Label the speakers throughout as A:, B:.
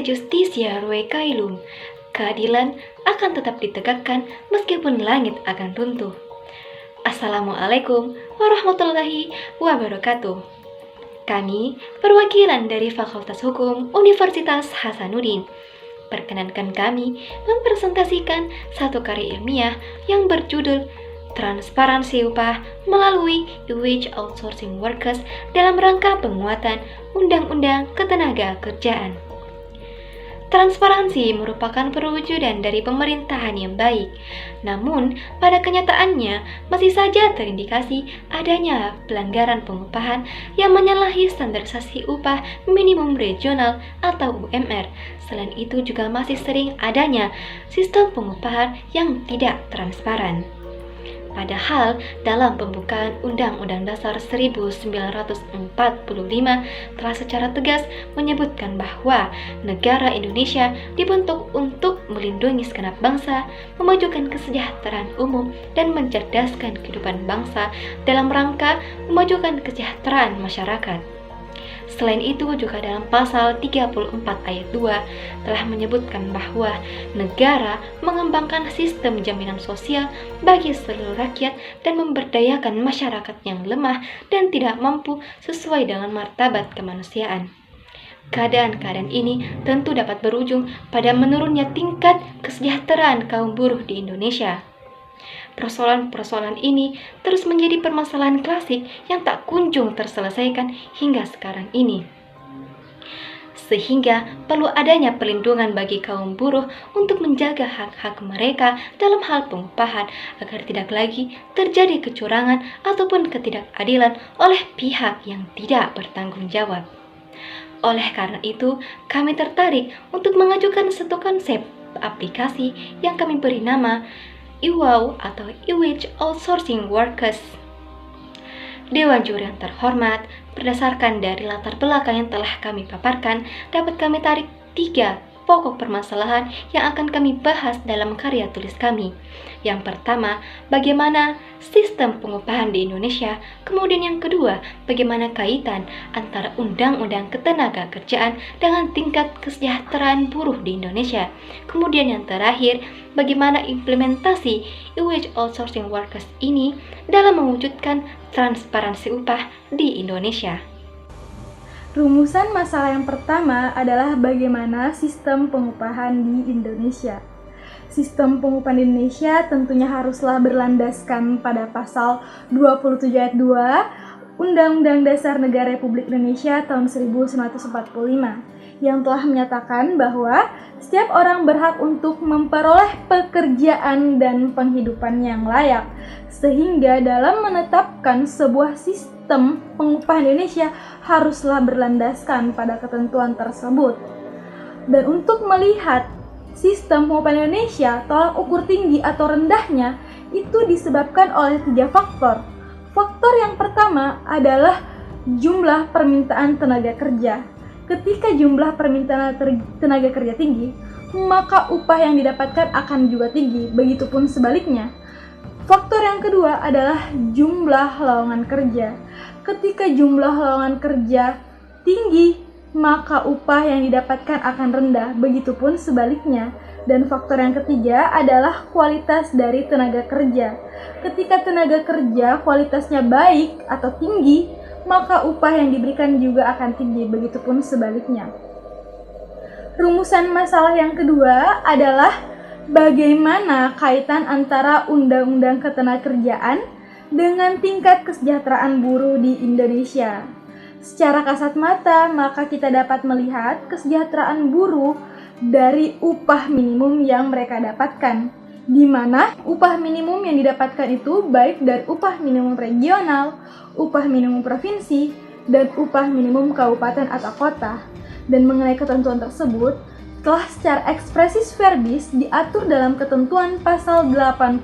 A: justitia rue caelum. Keadilan akan tetap ditegakkan meskipun langit akan runtuh. Assalamualaikum warahmatullahi wabarakatuh. Kami perwakilan dari Fakultas Hukum Universitas Hasanuddin. Perkenankan kami mempresentasikan satu karya ilmiah yang berjudul Transparansi Upah melalui Wage Outsourcing Workers dalam rangka penguatan Undang-Undang Ketenagakerjaan. Transparansi merupakan perwujudan dari pemerintahan yang baik, namun pada kenyataannya masih saja terindikasi adanya pelanggaran pengupahan yang menyalahi standarisasi upah minimum regional atau UMR. Selain itu juga masih sering adanya sistem pengupahan yang tidak transparan. Padahal dalam pembukaan Undang-Undang Dasar 1945 telah secara tegas menyebutkan bahwa negara Indonesia dibentuk untuk melindungi segenap bangsa, memajukan kesejahteraan umum, dan mencerdaskan kehidupan bangsa dalam rangka memajukan kesejahteraan masyarakat. Selain itu juga dalam pasal 34 ayat 2 telah menyebutkan bahwa negara mengembangkan sistem jaminan sosial bagi seluruh rakyat dan memberdayakan masyarakat yang lemah dan tidak mampu sesuai dengan martabat kemanusiaan. Keadaan-keadaan ini tentu dapat berujung pada menurunnya tingkat kesejahteraan kaum buruh di Indonesia. Persoalan-persoalan ini terus menjadi permasalahan klasik yang tak kunjung terselesaikan hingga sekarang ini. Sehingga perlu adanya perlindungan bagi kaum buruh untuk menjaga hak-hak mereka dalam hal pengupahan agar tidak lagi terjadi kecurangan ataupun ketidakadilan oleh pihak yang tidak bertanggung jawab. Oleh karena itu, kami tertarik untuk mengajukan satu konsep aplikasi yang kami beri nama IWOW atau Wage Outsourcing Workers. Dewan juri yang terhormat, berdasarkan dari latar belakang yang telah kami paparkan, dapat kami tarik 3 pokok permasalahan yang akan kami bahas dalam karya tulis kami. Yang pertama, bagaimana sistem pengupahan di Indonesia. Kemudian yang kedua, bagaimana kaitan antara Undang-Undang Ketenagakerjaan dengan tingkat kesejahteraan buruh di Indonesia. Kemudian yang terakhir, bagaimana implementasi Wage Outsourcing Workers ini dalam mewujudkan transparansi upah di Indonesia.
B: Rumusan masalah yang pertama adalah bagaimana sistem pengupahan di Indonesia. Sistem pengupahan di Indonesia tentunya haruslah berlandaskan pada pasal 27 ayat 2 Undang-Undang Dasar Negara Republik Indonesia tahun 1945 yang telah menyatakan bahwa setiap orang berhak untuk memperoleh pekerjaan dan penghidupan yang layak, sehingga dalam menetapkan sebuah sistem pengupahan Indonesia haruslah berlandaskan pada ketentuan tersebut. Dan untuk melihat sistem pengupahan Indonesia tolak ukur tinggi atau rendahnya itu disebabkan oleh 3 faktor. Faktor yang pertama adalah jumlah permintaan tenaga kerja. Ketika jumlah permintaan tenaga kerja tinggi, maka upah yang didapatkan akan juga tinggi, begitupun sebaliknya. Faktor yang kedua adalah jumlah lowongan kerja. Ketika jumlah lowongan kerja tinggi, maka upah yang didapatkan akan rendah, begitupun sebaliknya. Dan faktor yang ketiga adalah kualitas dari tenaga kerja. Ketika tenaga kerja kualitasnya baik atau tinggi, maka upah yang diberikan juga akan tinggi, begitupun sebaliknya. Rumusan masalah yang kedua adalah bagaimana kaitan antara Undang-Undang Ketenagakerjaan dengan tingkat kesejahteraan buruh di Indonesia. Secara kasat mata, maka kita dapat melihat kesejahteraan buruh dari upah minimum yang mereka dapatkan, di mana upah minimum yang didapatkan itu baik dari upah minimum regional, upah minimum provinsi, dan upah minimum kabupaten atau kota. Dan mengenai ketentuan tersebut, telah secara expressis verbis diatur dalam ketentuan pasal 88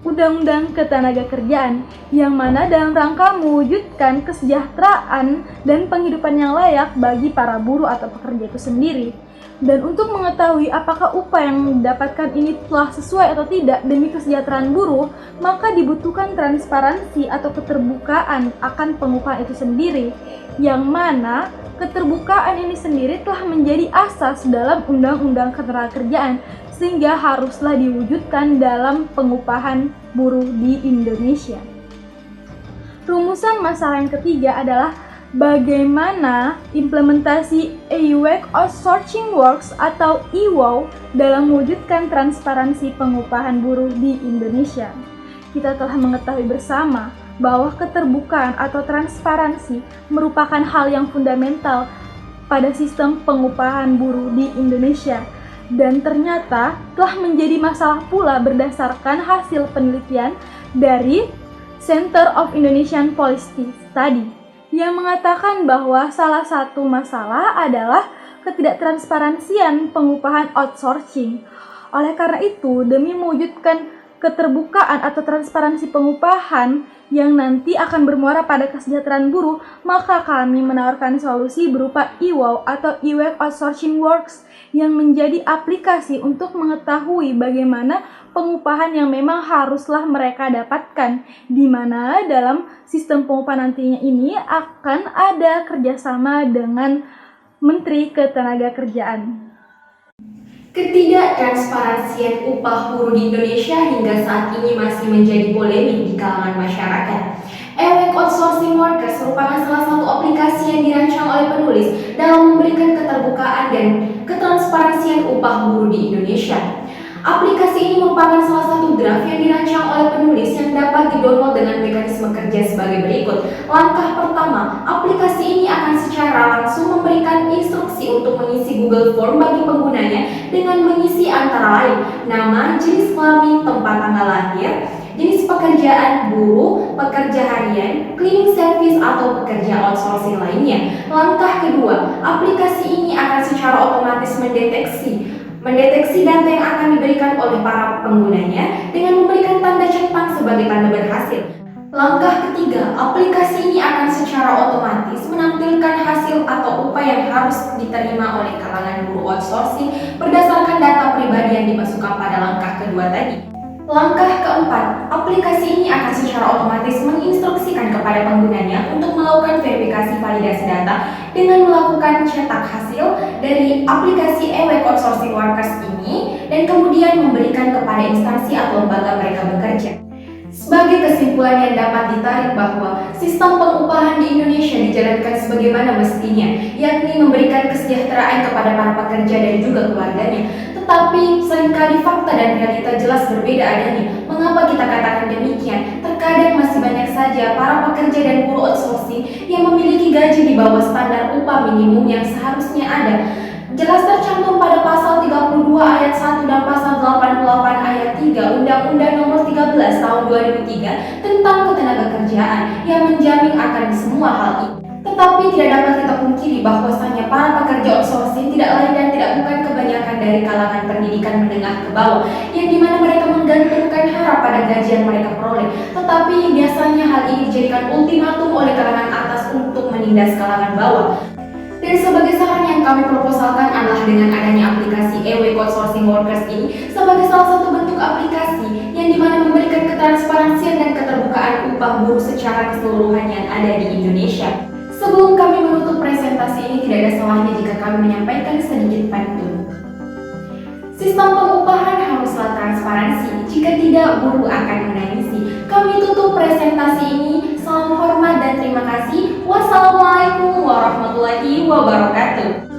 B: Undang-Undang Ketenagakerjaan, yang mana dalam rangka mewujudkan kesejahteraan dan penghidupan yang layak bagi para buruh atau pekerja itu sendiri. Dan untuk mengetahui apakah upah yang didapatkan ini telah sesuai atau tidak demi kesejahteraan buruh, maka dibutuhkan transparansi atau keterbukaan akan pengupahan itu sendiri, yang mana keterbukaan ini sendiri telah menjadi asas dalam Undang-Undang Ketenagakerjaan sehingga haruslah diwujudkan dalam pengupahan buruh di Indonesia. Rumusan masalah yang ketiga adalah bagaimana implementasi EWOK Outsourcing Works atau EWO dalam mewujudkan transparansi pengupahan buruh di Indonesia. Kita telah mengetahui bersama bahwa keterbukaan atau transparansi merupakan hal yang fundamental pada sistem pengupahan buruh di Indonesia dan ternyata telah menjadi masalah pula berdasarkan hasil penelitian dari Center of Indonesian Policy Study yang mengatakan bahwa salah satu masalah adalah ketidaktransparansian pengupahan outsourcing. Oleh karena itu, demi mewujudkan keterbukaan atau transparansi pengupahan yang nanti akan bermuara pada kesejahteraan buruh, maka kami menawarkan solusi berupa EWO atau EWOK Outsourcing Works yang menjadi aplikasi untuk mengetahui bagaimana pengupahan yang memang haruslah mereka dapatkan, di mana dalam sistem pengupahan nantinya ini akan ada kerjasama dengan Menteri Ketenagakerjaan.
A: Ketidaktransparansian upah buruh di Indonesia hingga saat ini masih menjadi polemik di kalangan masyarakat. EWOK Outsourcing Workers merupakan salah satu aplikasi yang dirancang oleh penulis dalam memberikan keterbukaan dan ketransparansian upah buruh di Indonesia. Aplikasi ini merupakan salah satu draft yang dirancang oleh penulis yang dapat didownload dengan mekanisme kerja sebagai berikut. Langkah pertama, aplikasi ini akan secara langsung memberikan instruksi untuk mengisi Google Form bagi penggunanya dengan mengisi antara lain nama, jenis kelamin, tempat tanggal lahir, jenis pekerjaan buruh, pekerja harian, cleaning service atau pekerja outsourcing lainnya. Langkah kedua, aplikasi ini akan secara otomatis mendeteksi data yang akan diberikan oleh para penggunanya dengan memberikan tanda centang sebagai tanda berhasil. Langkah ketiga, aplikasi ini akan secara otomatis menampilkan hasil atau upah yang harus diterima oleh kalangan buruh outsourcing berdasarkan data pribadi yang dimasukkan pada langkah kedua tadi. Langkah keempat, aplikasi ini akan secara otomatis menginstruksikan kepada penggunanya untuk melakukan verifikasi validasi data dengan melakukan cetak hasil dari aplikasi EWOK Outsourcing Workers ini dan kemudian memberikan kepada instansi atau lembaga mereka bekerja. Sebagai kesimpulan yang dapat ditarik bahwa sistem pengupahan di Indonesia dijalankan sebagaimana mestinya, yakni memberikan kesejahteraan kepada para pekerja dan juga keluarganya. Tetapi seringkali fakta dan realita jelas berbeda adanya. Mengapa kita katakan demikian? Terkadang masih banyak saja para pekerja dan buruh outsourcing yang memiliki gaji di bawah standar upah minimum yang seharusnya ada. Jelas tercantum pada pasal 32 ayat 1 dan pasal 88 ayat 3 Undang-Undang Nomor 13 Tahun 2003 tentang Ketenagakerjaan yang menjamin akan semua hal itu. Tetapi tidak dapat kita pungkiri bahwasanya para pekerja outsourcing tidak lain dan tidak bukan kebanyakan dari kalangan pendidikan menengah ke bawah, yang dimana mereka menggantungkan harap pada gaji yang mereka peroleh. Tetapi biasanya hal ini dijadikan ultimatum oleh kalangan atas untuk menindas kalangan bawah. Dan sebagai saran yang kami proposalkan adalah dengan adanya aplikasi EWOK Outsourcing Workers ini sebagai salah satu bentuk aplikasi yang dimana memberikan ketransparansian dan keterbukaan upah buruh secara keseluruhan yang ada di Indonesia. Sebelum kami menutup presentasi ini, tidak ada salahnya jika kami menyampaikan sedikit pantun. Sistem pengupahan haruslah transparansi, jika tidak buruh akan menangisi. Kami tutup presentasi ini. Salam hormat dan terima kasih. Wassalamualaikum warahmatullahi wabarakatuh.